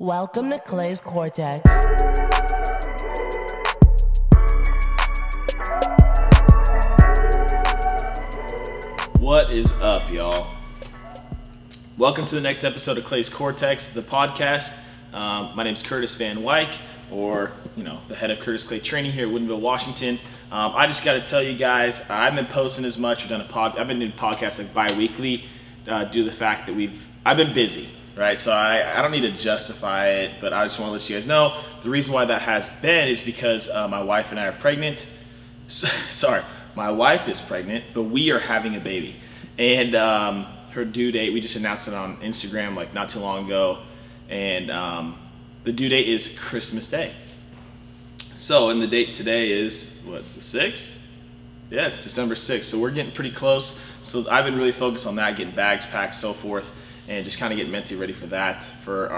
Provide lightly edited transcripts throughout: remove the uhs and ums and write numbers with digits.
Welcome to Clay's Cortex. What is up, y'all? Welcome to the next episode of Clay's Cortex, the podcast. My name is Curtis Van Wyk, or the head of Curtis Clay Training here at Woodinville, Washington. I just got to tell you guys, I haven't been posting as much. I've been doing podcasts like bi-weekly due to the fact that I've been busy, right? So I don't need to justify it, but I just want to let you guys know the reason why that has been is because my wife and I are pregnant. Sorry, my wife is pregnant, but we are having a baby, and her due date, we just announced it on Instagram like not too long ago, and the due date is Christmas Day. So, and the date today is, what's the 6th? Yeah, it's December 6th, so we're getting pretty close. So I've been really focused on that, getting bags packed, so forth, and just kind of getting mentally ready for that, for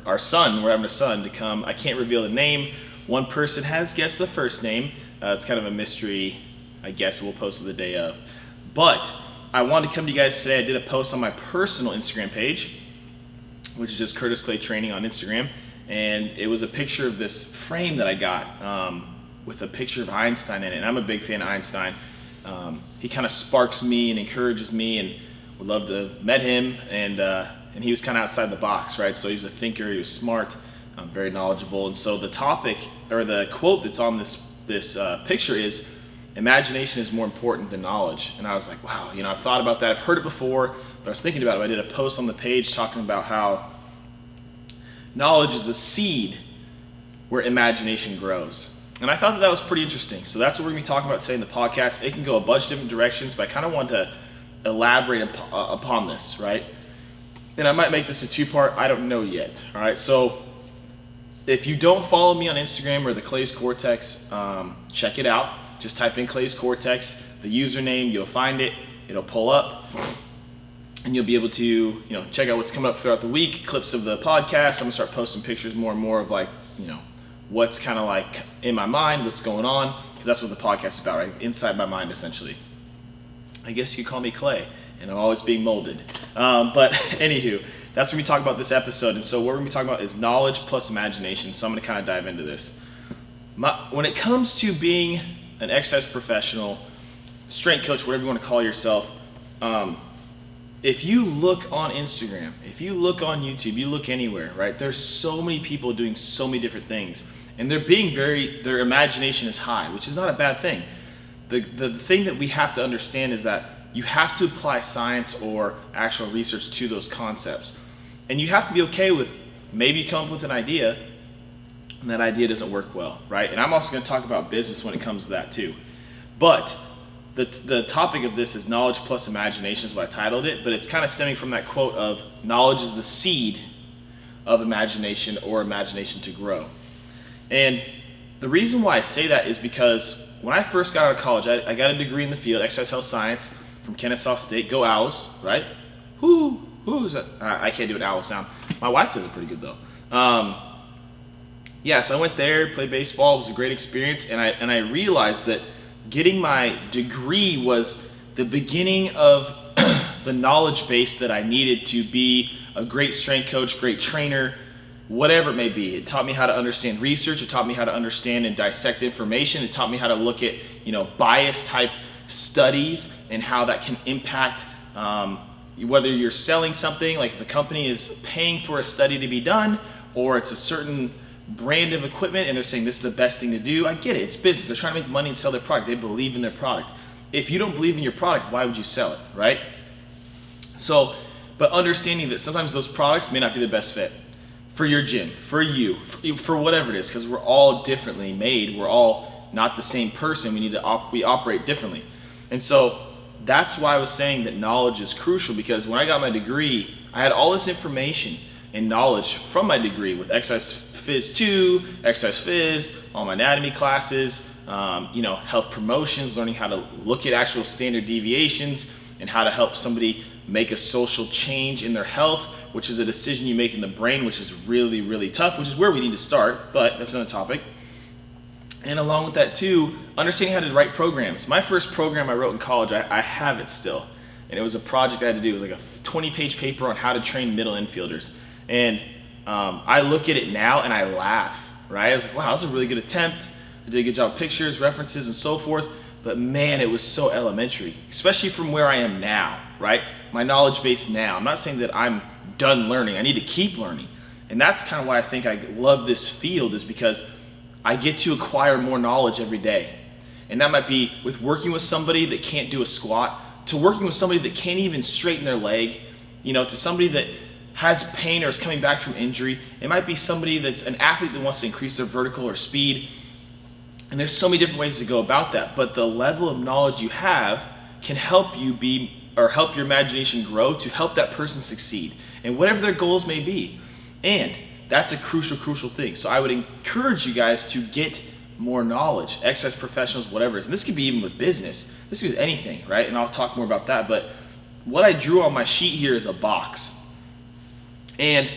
our son. We're having a son to come. I can't reveal the name. One person has guessed the first name. It's kind of a mystery, I guess we'll post it the day of. But I wanted to come to you guys today. I did a post on my personal Instagram page, which is just Curtis Clay Training on Instagram. And it was a picture of this frame that I got with a picture of Einstein in it. And I'm a big fan of Einstein. He kind of sparks me and encourages me, and would love to have met him. And he was kind of outside the box, right? So he was a thinker, he was smart, very knowledgeable. And so the topic, or the quote that's on this picture is, imagination is more important than knowledge. And I was like, wow, I've thought about that. I've heard it before, but I was thinking about it. I did a post on the page talking about how knowledge is the seed where imagination grows. And I thought that was pretty interesting. So that's what we're going to be talking about today in the podcast. It can go a bunch of different directions, but I kind of want to elaborate upon this, right? And I might make this a two-part. I don't know yet. All right. So if you don't follow me on Instagram or the Clay's Cortex, check it out. Just type in Clay's Cortex, the username, you'll find it. It'll pull up. And you'll be able to, check out what's coming up throughout the week, clips of the podcast. I'm gonna start posting pictures more and more of what's kind of like in my mind, what's going on, because that's what the podcast is about, right? Inside my mind, essentially. I guess you could call me Clay, and I'm always being molded. But anywho, that's what we talk about this episode. And so what we're gonna be talking about is knowledge plus imagination. So I'm gonna kind of dive into this. When it comes to being an exercise professional, strength coach, whatever you want to call yourself, if you look on Instagram, if you look on YouTube, you look anywhere, right? There's so many people doing so many different things, and their imagination is high, which is not a bad thing. The thing that we have to understand is that you have to apply science or actual research to those concepts, and you have to be okay with maybe you come up with an idea and that idea doesn't work well, right? And I'm also going to talk about business when it comes to that too. But the topic of this is knowledge plus imagination is what I titled it, but it's kind of stemming from that quote of knowledge is the seed of imagination, or imagination to grow. And the reason why I say that is because when I first got out of college, I got a degree in the field, exercise health science from Kennesaw State. Go Owls, right? Who's that? I can't do an owl sound. My wife does it pretty good though. So I went there, played baseball. It was a great experience, and I realized that getting my degree was the beginning of the knowledge base that I needed to be a great strength coach, great trainer, whatever it may be. It taught me how to understand research. It taught me how to understand and dissect information. It taught me how to look at, bias type studies and how that can impact whether you're selling something, like if a company is paying for a study to be done, or it's a certain brand of equipment and they're saying this is the best thing to do. I get it. It's business. They're trying to make money and sell their product. They believe in their product. If you don't believe in your product, why would you sell it, right? So, but understanding that sometimes those products may not be the best fit for your gym, for you, for whatever it is, because we're all differently made. We're all not the same person. We operate differently. And so that's why I was saying that knowledge is crucial, because when I got my degree, I had all this information and knowledge from my degree with exercise Phys 2, exercise phys, all my anatomy classes, health promotions, learning how to look at actual standard deviations and how to help somebody make a social change in their health, which is a decision you make in the brain, which is really, really tough, which is where we need to start, but that's another topic. And along with that too, understanding how to write programs. My first program I wrote in college, I have it still. And it was a project I had to do. It was like a 20-page paper on how to train middle infielders. And I look at it now and I laugh, right? I was like, wow, that was a really good attempt. I did a good job with pictures, references, and so forth. But man, it was so elementary, especially from where I am now, right? My knowledge base now. I'm not saying that I'm done learning. I need to keep learning. And that's kind of why I think I love this field, is because I get to acquire more knowledge every day. And that might be with working with somebody that can't do a squat, to working with somebody that can't even straighten their leg, to somebody that has pain or is coming back from injury. It might be somebody that's an athlete that wants to increase their vertical or speed. And there's so many different ways to go about that. But the level of knowledge you have can help you help your imagination grow to help that person succeed and whatever their goals may be. And that's a crucial thing. So I would encourage you guys to get more knowledge, exercise professionals, whatever it is. And this could be even with business. This could be with anything, right? And I'll talk more about that. But what I drew on my sheet here is a box. And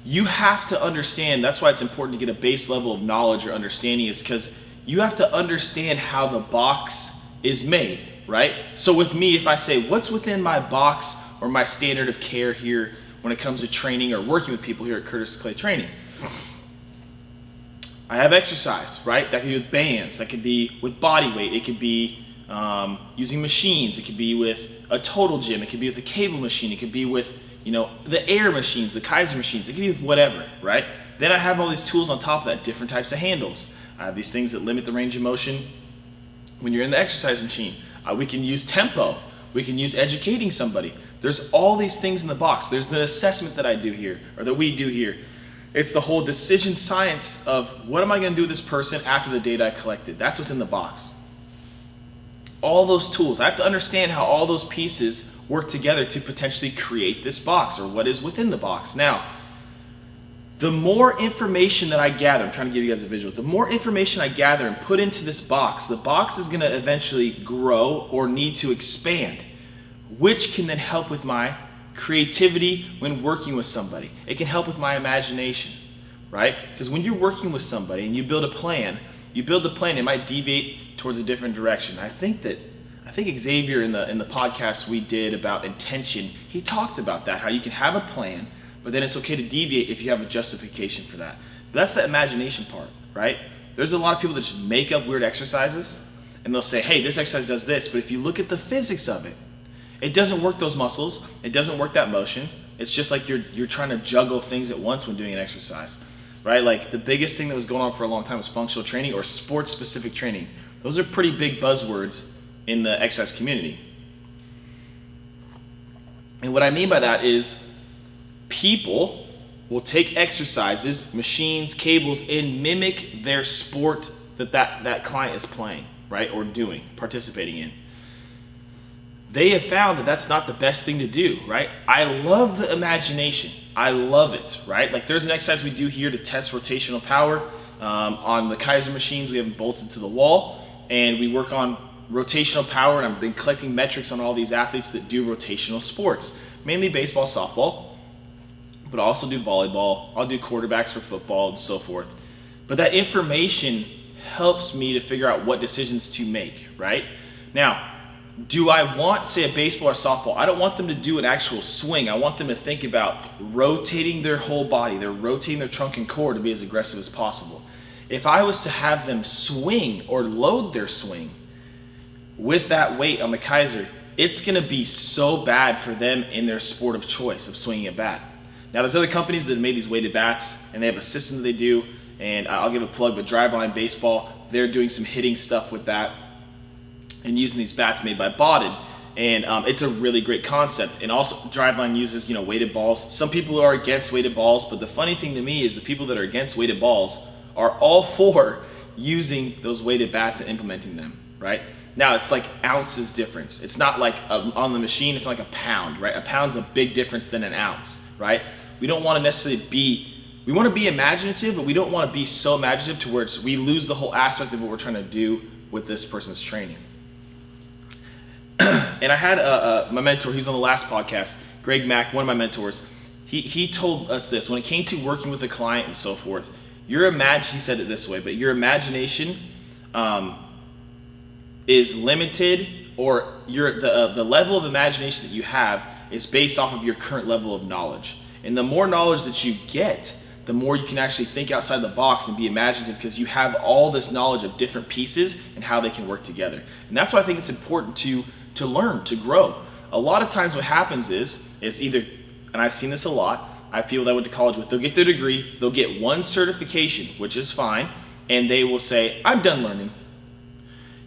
you have to understand, that's why it's important to get a base level of knowledge or understanding, is because you have to understand how the box is made, right? So with me, if I say, what's within my box or my standard of care here when it comes to training or working with people here at Curtis Clay Training? I have exercise, right? That could be with bands, that could be with body weight, it could be using machines, it could be with a total gym, it could be with a cable machine, it could be with the air machines, the Kaiser machines, it could be with whatever, right? Then I have all these tools on top of that, different types of handles. I have these things that limit the range of motion when you're in the exercise machine. We can use tempo. We can use educating somebody. There's all these things in the box. There's the assessment that I do here, or that we do here. It's the whole decision science of what am I going to do with this person after the data I collected. That's within the box. All those tools. I have to understand how all those pieces work together to potentially create this box, or what is within the box. Now, the more information that I gather, I'm trying to give you guys a visual, the more information I gather and put into this box, the box is going to eventually grow or need to expand, which can then help with my creativity when working with somebody. It can help with my imagination, right? Because when you're working with somebody and you build the plan, it might deviate towards a different direction. I think Xavier in the podcast we did about intention, he talked about that, how you can have a plan, but then it's okay to deviate if you have a justification for that. But that's the imagination part, right? There's a lot of people that just make up weird exercises and they'll say, hey, this exercise does this, but if you look at the physics of it, it doesn't work those muscles, it doesn't work that motion. It's just like you're trying to juggle things at once when doing an exercise, right? Like the biggest thing that was going on for a long time was functional training or sports-specific training. Those are pretty big buzzwords in the exercise community. And what I mean by that is people will take exercises, machines, cables, and mimic their sport that client is playing, right, or doing, participating in. They have found that that's not the best thing to do, right? I love the imagination. I love it, right? Like there's an exercise we do here to test rotational power. On the Kaiser machines, we have them bolted to the wall, and we work on rotational power, and I've been collecting metrics on all these athletes that do rotational sports, mainly baseball, softball, but I also do volleyball. I'll do quarterbacks for football and so forth. But that information helps me to figure out what decisions to make, right? Now, do I want, say, a baseball or softball? I don't want them to do an actual swing. I want them to think about rotating their whole body. They're rotating their trunk and core to be as aggressive as possible. If I was to have them swing or load their swing with that weight on the Kaiser, it's going to be so bad for them in their sport of choice of swinging a bat. Now, there's other companies that have made these weighted bats, and they have a system that they do, and I'll give a plug, but Driveline Baseball, they're doing some hitting stuff with that and using these bats made by Bodden, and it's a really great concept. And also, Driveline uses, weighted balls. Some people are against weighted balls, but the funny thing to me is the people that are against weighted balls are all for using those weighted bats and implementing them, right? Now, it's like ounces difference. It's not like on the machine, it's not like a pound, right? A pound's a big difference than an ounce, right? We don't want to necessarily we want to be imaginative, but we don't want to be so imaginative to where we lose the whole aspect of what we're trying to do with this person's training. And I had my mentor, he was on the last podcast, Greg Mack, one of my mentors. He told us this, when it came to working with a client and so forth, he said it this way, but your imagination is limited, or the level of imagination that you have is based off of your current level of knowledge. And the more knowledge that you get, the more you can actually think outside the box and be imaginative, because you have all this knowledge of different pieces and how they can work together. And that's why I think it's important to learn, to grow. A lot of times what happens is either, and I've seen this a lot, I have people that I went to college with, they'll get their degree, they'll get one certification, which is fine, and they will say, I'm done learning.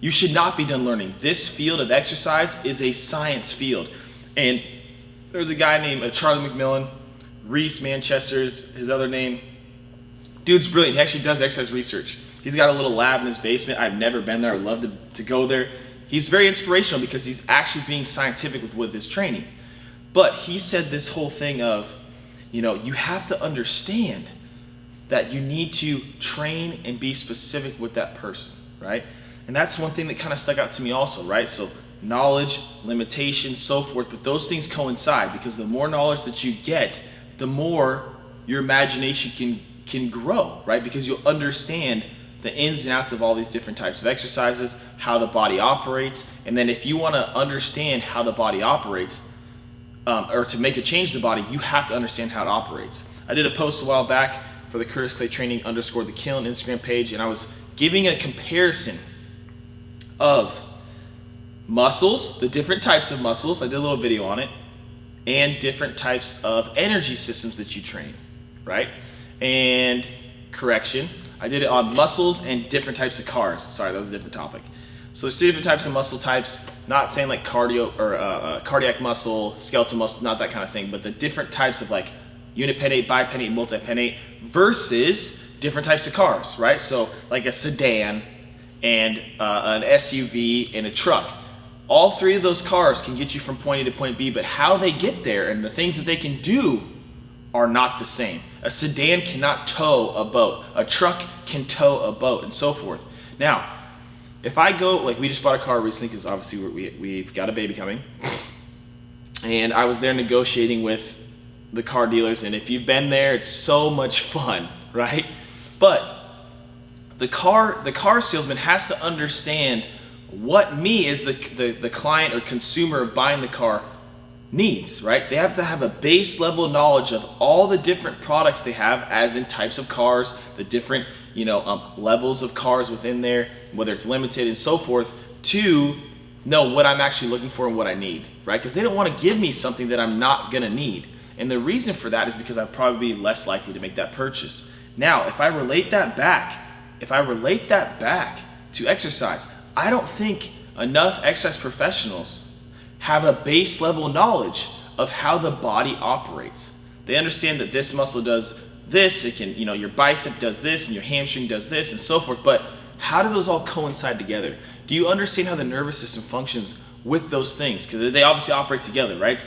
You should not be done learning. This field of exercise is a science field. And there's a guy named Charlie McMillan, Reese Manchester's his other name. Dude's brilliant. He actually does exercise research. He's got a little lab in his basement. I've never been there. I'd love to go there. He's very inspirational because he's actually being scientific with his training. But he said this whole thing of, you have to understand that you need to train and be specific with that person, right? And that's one thing that kind of stuck out to me also, right? So knowledge, limitations, so forth, but those things coincide, because the more knowledge that you get, the more your imagination can grow, right? Because you'll understand the ins and outs of all these different types of exercises, how the body operates, and then if you want to understand how the body operates, or to make a change in the body, you have to understand how it operates. I did a post a while back for the Curtis Clay Training _the Kiln Instagram page, and I was giving a comparison of muscles, the different types of muscles. I did a little video on it, and different types of energy systems that you train, right? And correction, I did it on muscles and different types of cars. Sorry, that was a different topic. So there's 2 different types of muscle types, not saying like cardio or cardiac muscle, skeletal muscle, not that kind of thing, but the different types of like unipennate, bipennate, multipennate versus different types of cars, right? So like a sedan and an SUV and a truck. All 3 of those cars can get you from point A to point B, but how they get there and the things that they can do are not the same. A sedan cannot tow a boat. A truck can tow a boat, and so forth. Now, if I go, like we just bought a car recently, because obviously we've got a baby coming, and I was there negotiating with the car dealers, and if you've been there, it's so much fun, right? But the car salesman has to understand what me as the client or consumer of buying the car needs, right? They have to have a base level knowledge of all the different products they have, as in types of cars, the different levels of cars within there, whether it's limited and so forth, to know what I'm actually looking for and what I need, right? Because they don't want to give me something that I'm not gonna need. And the reason for that is because I'd probably be less likely to make that purchase. Now, if I relate that back to exercise, I don't think enough exercise professionals have a base level knowledge of how the body operates. They understand that this muscle does this, it can, your bicep does this, and your hamstring does this, and so forth, but how do those all coincide together? Do you understand how the nervous system functions with those things? Because they obviously operate together, right?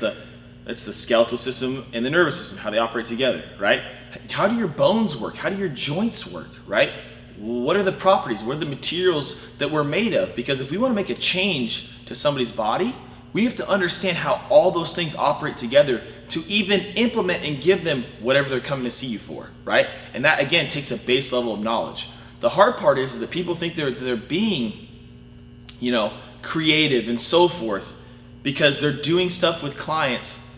It's the skeletal system and the nervous system, how they operate together, right? How do your bones work? How do your joints work, right? What are the properties? What are the materials that we're made of? Because if we want to make a change to somebody's body, we have to understand how all those things operate together to even implement and give them whatever they're coming to see you for, right? And that, again, takes a base level of knowledge. The hard part is that people think they're being, creative and so forth because they're doing stuff with clients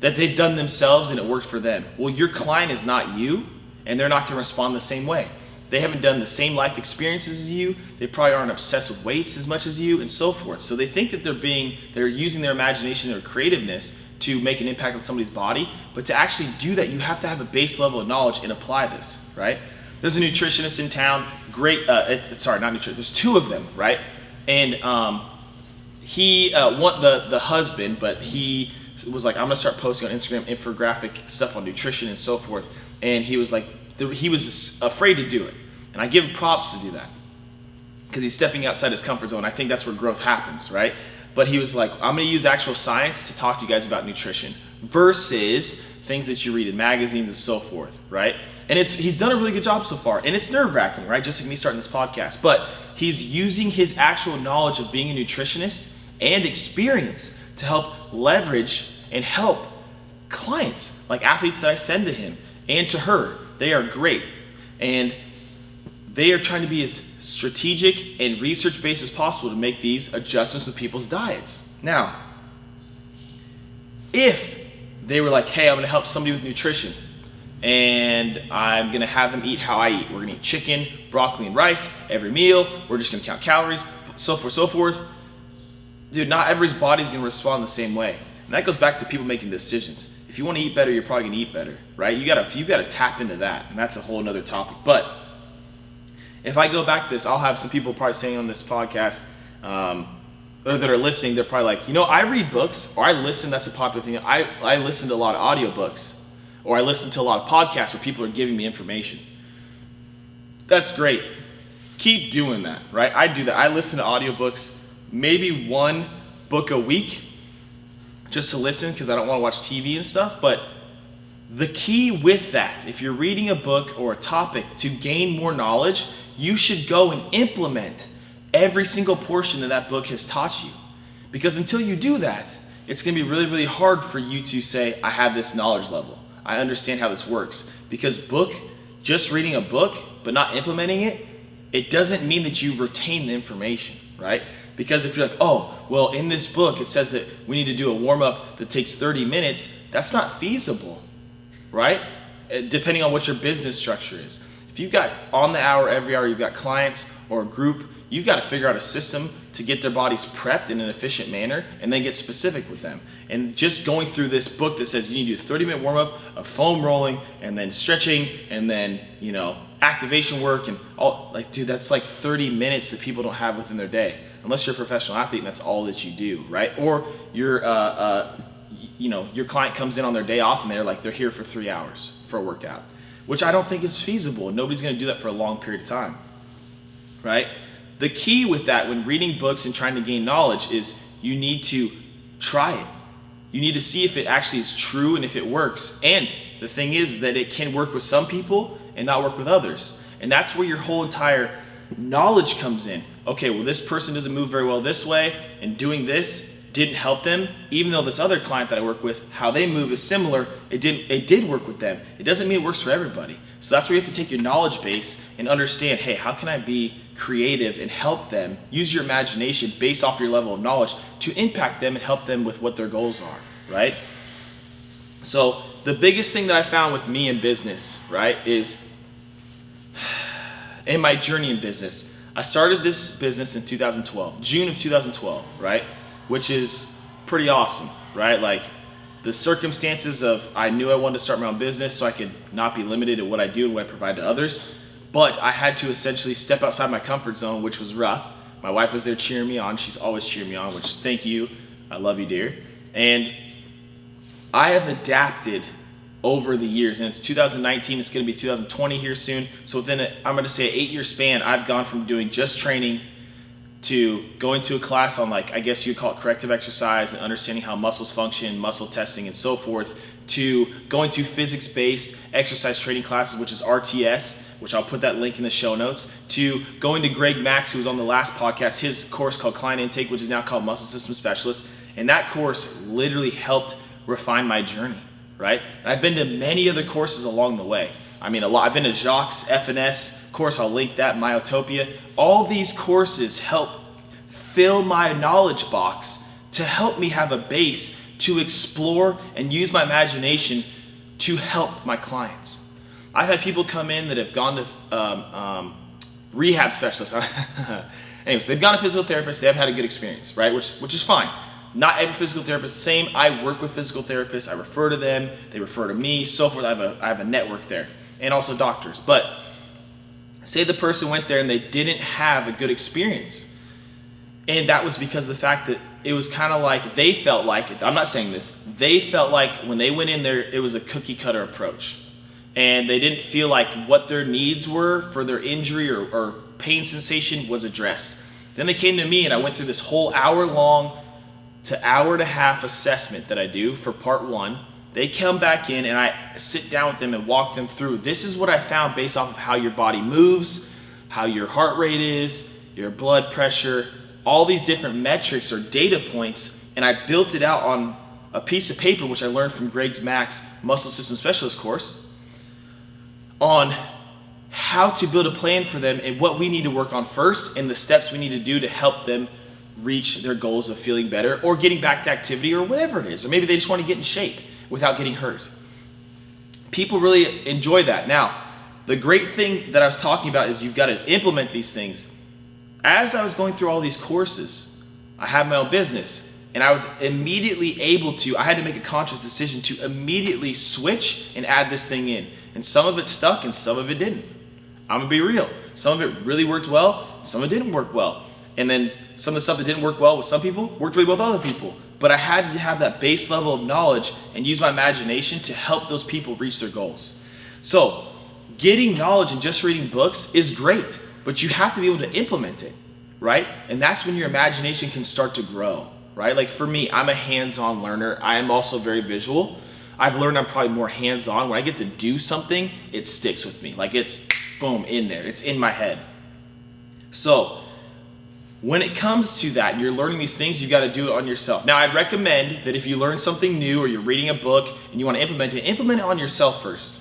that they've done themselves and it worked for them. Well, your client is not you, and they're not going to respond the same way. They haven't done the same life experiences as you. They probably aren't obsessed with weights as much as you, and so forth. So they think that they're using their imagination, their creativeness to make an impact on somebody's body. But to actually do that, you have to have a base level of knowledge and apply this, right? There's a nutritionist in town. Great. Sorry, not nutritionist. There's 2 of them, right? And he the husband, but he was like, I'm gonna start posting on Instagram infographic stuff on nutrition and so forth. And he was like, he was afraid to do it. And I give him props to do that because he's stepping outside his comfort zone. I think that's where growth happens, right? But he was like, I'm going to use actual science to talk to you guys about nutrition versus things that you read in magazines and so forth, right? And he's done a really good job so far. And it's nerve-wracking, right? Just like me starting this podcast. But he's using his actual knowledge of being a nutritionist and experience to help leverage and help clients, like athletes that I send to him and to her. They are great. And they are trying to be as strategic and research-based as possible to make these adjustments with people's diets. Now, if they were like, hey, I'm gonna help somebody with nutrition, and I'm gonna have them eat how I eat. We're gonna eat chicken, broccoli, and rice every meal. We're just gonna count calories, so forth, so forth. Dude, not everybody's body's gonna respond the same way. And that goes back to people making decisions. If you wanna eat better, you're probably gonna eat better, right? You gotta tap into that, and that's a whole nother topic. But if I go back to this, I'll have some people probably saying on this podcast, or that are listening, they're probably like, I read books, or I listen, that's a popular thing. I listen to a lot of audiobooks, or I listen to a lot of podcasts where people are giving me information. That's great. Keep doing that, right? I do that. I listen to audiobooks, maybe one book a week, just to listen, because I don't want to watch TV and stuff. But the key with that, if you're reading a book or a topic to gain more knowledge, you should go and implement every single portion that book has taught you. Because until you do that, it's going to be really, really hard for you to say, I have this knowledge level. I understand how this works. Because just reading a book, but not implementing it, it doesn't mean that you retain the information, right? Because if you're like, oh, well, in this book, it says that we need to do a warm-up that takes 30 minutes, that's not feasible, right? Depending on what your business structure is. If you've got on the hour, every hour, you've got clients or a group, you've got to figure out a system to get their bodies prepped in an efficient manner and then get specific with them. And just going through this book that says you need to do a 30-minute warm-up of foam rolling and then stretching and then, activation work and all, like, dude, that's like 30 minutes that people don't have within their day. Unless you're a professional athlete and that's all that you do, right? Or your client comes in on their day off and they're here for 3 hours for a workout, which I don't think is feasible. Nobody's going to do that for a long period of time, right? The key with that when reading books and trying to gain knowledge is you need to try it. You need to see if it actually is true and if it works. And the thing is that it can work with some people and not work with others. And that's where your whole entire knowledge comes in. Okay, well, this person doesn't move very well this way, and doing this didn't help them, even though this other client that I work with, how they move is similar, it did work with them. It doesn't mean it works for everybody. So that's where you have to take your knowledge base and understand, hey, how can I be creative and help them, use your imagination based off your level of knowledge to impact them and help them with what their goals are, right? So the biggest thing that I found with me in business, right, is in my journey in business, I started this business in 2012, June of 2012, right? Which is pretty awesome, right? Like the circumstances of, I knew I wanted to start my own business so I could not be limited to what I do and what I provide to others. But I had to essentially step outside my comfort zone, which was rough. My wife was there cheering me on. She's always cheering me on, which thank you. I love you, dear. And I have adapted over the years, and it's 2019, it's going to be 2020 here soon. So within I'm going to say an 8-year span, I've gone from doing just training to going to a class on, like, I guess you'd call it corrective exercise and understanding how muscles function, muscle testing and so forth, to going to physics-based exercise training classes, which is RTS, which I'll put that link in the show notes, to going to Greg Max, who was on the last podcast, his course called Client Intake, which is now called Muscle System Specialist. And that course literally helped refine my journey, right? And I've been to many other courses along the way. I mean, a lot. I've been to Jacques' FNS course. I'll link that, Myotopia. All these courses help fill my knowledge box to help me have a base to explore and use my imagination to help my clients. I've had people come in that have gone to rehab specialists. Anyways, they've gone to physical therapists. They haven't had a good experience, right? Which is fine. Not every physical therapist is the same. I work with physical therapists. I refer to them. They refer to me, so forth. I have a network there, and also doctors. But say the person went there and they didn't have a good experience, and that was because of the fact that it was kind of like they felt like, I'm not saying this, they felt like when they went in there, it was a cookie cutter approach, and they didn't feel like what their needs were for their injury or pain sensation was addressed. Then they came to me, and I went through this whole hour-long to hour-and-a-half assessment that I do for part 1. They come back in and I sit down with them and walk them through. This is what I found based off of how your body moves, how your heart rate is, your blood pressure, all these different metrics or data points, and I built it out on a piece of paper, which I learned from Greg Mack's Muscle System Specialist course, on how to build a plan for them and what we need to work on first and the steps we need to do to help them reach their goals of feeling better or getting back to activity or whatever it is. Or maybe they just want to get in shape. without getting hurt. People really enjoy that. Now, the great thing that I was talking about is you've got to implement these things. As I was going through all these courses, I had my own business, and I was immediately able to, I had to make a conscious decision to immediately switch and add this thing in. And some of it stuck and some of it didn't. I'm gonna be real. Some of it really worked well, some of it didn't work well. And then some of the stuff that didn't work well with some people worked really well with other people. But I had to have that base level of knowledge and use my imagination to help those people reach their goals. So getting knowledge and just reading books is great, but you have to be able to implement it, right? And that's when your imagination can start to grow, right? Like for me, I'm a hands-on learner. I am also very visual. I've learned I'm probably more hands-on. When I get to do something, it sticks with me. Like it's boom, in there. It's in my head. So when it comes to that, and you're learning these things, you got to do it on yourself. Now, I'd recommend that if you learn something new or you're reading a book and you want to implement it on yourself first.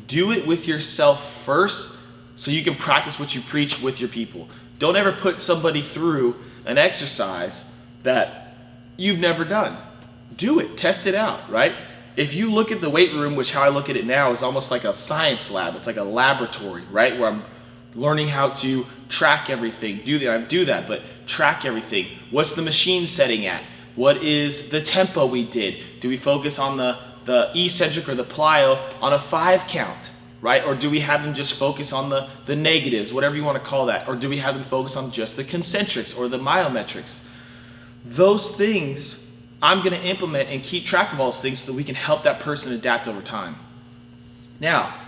Do it with yourself first so you can practice what you preach with your people. Don't ever put somebody through an exercise that you've never done. Do it. Test it out, right? If you look at the weight room, which how I look at it now is almost like a science lab. It's like a laboratory, right? Where I'm learning how to track everything. Do that, but track everything. What's the machine setting at? What is the tempo we did? Do we focus on the eccentric or the plyo on a 5 count, right? Or do we have them just focus on the negatives, whatever you want to call that? Or do we have them focus on just the concentrics or the myometrics? Those things I'm going to implement and keep track of all those things so that we can help that person adapt over time. Now,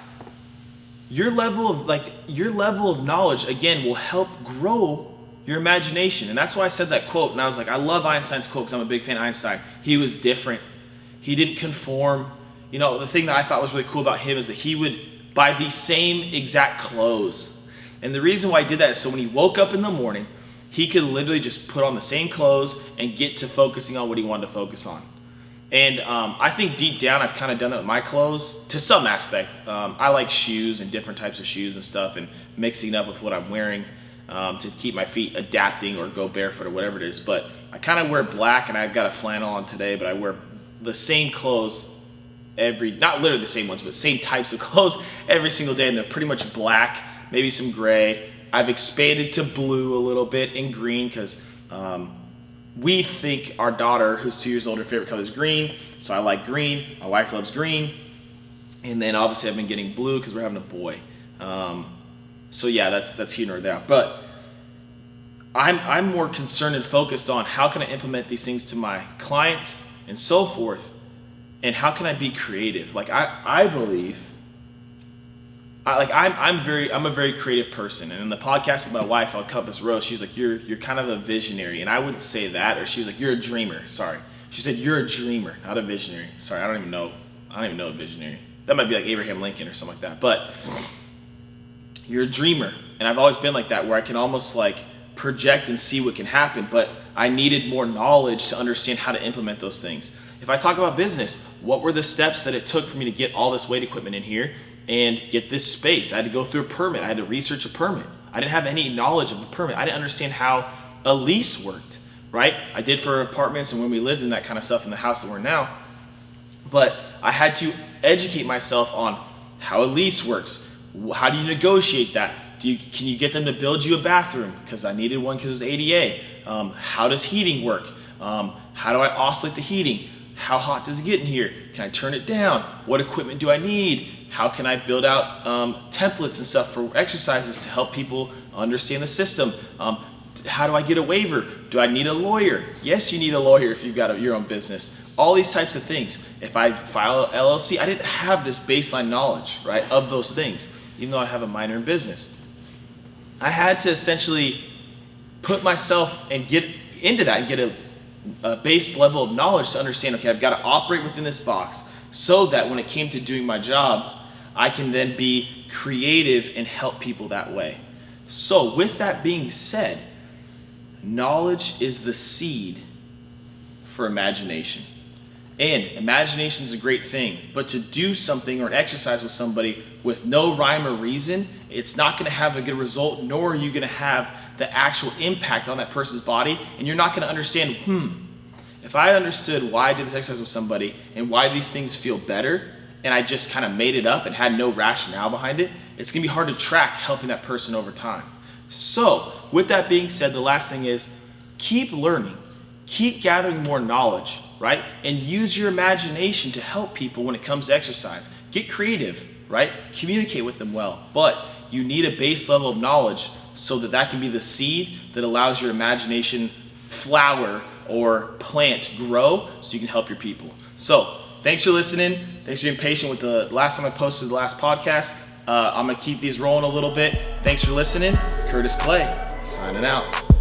your level of knowledge, again, will help grow your imagination. And that's why I said that quote. And I was like, I love Einstein's quote because I'm a big fan of Einstein. He was different. He didn't conform. You know, the thing that I thought was really cool about him is that he would buy the same exact clothes. And the reason why he did that is so when he woke up in the morning, he could literally just put on the same clothes and get to focusing on what he wanted to focus on. And I think deep down I've kind of done it with my clothes to some aspect. I like shoes and different types of shoes and stuff and mixing it up with what I'm wearing to keep my feet adapting or go barefoot or whatever it is. But I kind of wear black, and I've got a flannel on today, but I wear the same clothes not literally the same ones, but same types of clothes every single day, and they're pretty much black, maybe some gray. I've expanded to blue a little bit and green because we think our daughter, who's 2 years old, her favorite color is green. So I like green. My wife loves green. And then obviously I've been getting blue because we're having a boy. So yeah, that's here nor there. But I'm more concerned and focused on how can I implement these things to my clients and so forth, and how can I be creative? Like I believe. I'm a very creative person, and in the podcast with my wife on Compass Rose, she's like, you're kind of a visionary, and I wouldn't say that, or she was like, you're a dreamer. Sorry, she said you're a dreamer, not a visionary. Sorry, I don't even know a visionary. That might be like Abraham Lincoln or something like that. But you're a dreamer, and I've always been like that, where I can almost like project and see what can happen. But I needed more knowledge to understand how to implement those things. If I talk about business, what were the steps that it took for me to get all this weight equipment in here and get this space? I had to go through a permit. I had to research a permit. I didn't have any knowledge of the permit. I didn't understand how a lease worked, right? I did for apartments and when we lived in that kind of stuff in the house that we're in now. But I had to educate myself on how a lease works. How do you negotiate that? Can you get them to build you a bathroom? Because I needed one because it was ADA. How does heating work? How do I oscillate the heating? How hot does it get in here? Can I turn it down? What equipment do I need? How can I build out templates and stuff for exercises to help people understand the system? How do I get a waiver? Do I need a lawyer? Yes, you need a lawyer if you've got your own business. All these types of things. If I file an LLC, I didn't have this baseline knowledge, right, of those things, even though I have a minor in business. I had to essentially put myself and get into that and get a base level of knowledge to understand, okay, I've got to operate within this box so that when it came to doing my job, I can then be creative and help people that way. So with that being said, knowledge is the seed for imagination. And imagination is a great thing, but to do something or an exercise with somebody with no rhyme or reason, it's not going to have a good result, nor are you going to have the actual impact on that person's body, and you're not going to understand, If I understood why I did this exercise with somebody and why these things feel better, and I just kind of made it up and had no rationale behind it, it's gonna be hard to track helping that person over time. So with that being said, the last thing is keep learning, keep gathering more knowledge, right? And use your imagination to help people when it comes to exercise. Get creative, right? Communicate with them well, but you need a base level of knowledge so that can be the seed that allows your imagination flower or plant grow so you can help your people. So thanks for listening. Thanks for being patient with the last time I posted the last podcast. I'm gonna keep these rolling a little bit. Thanks for listening. Curtis Clay, signing out.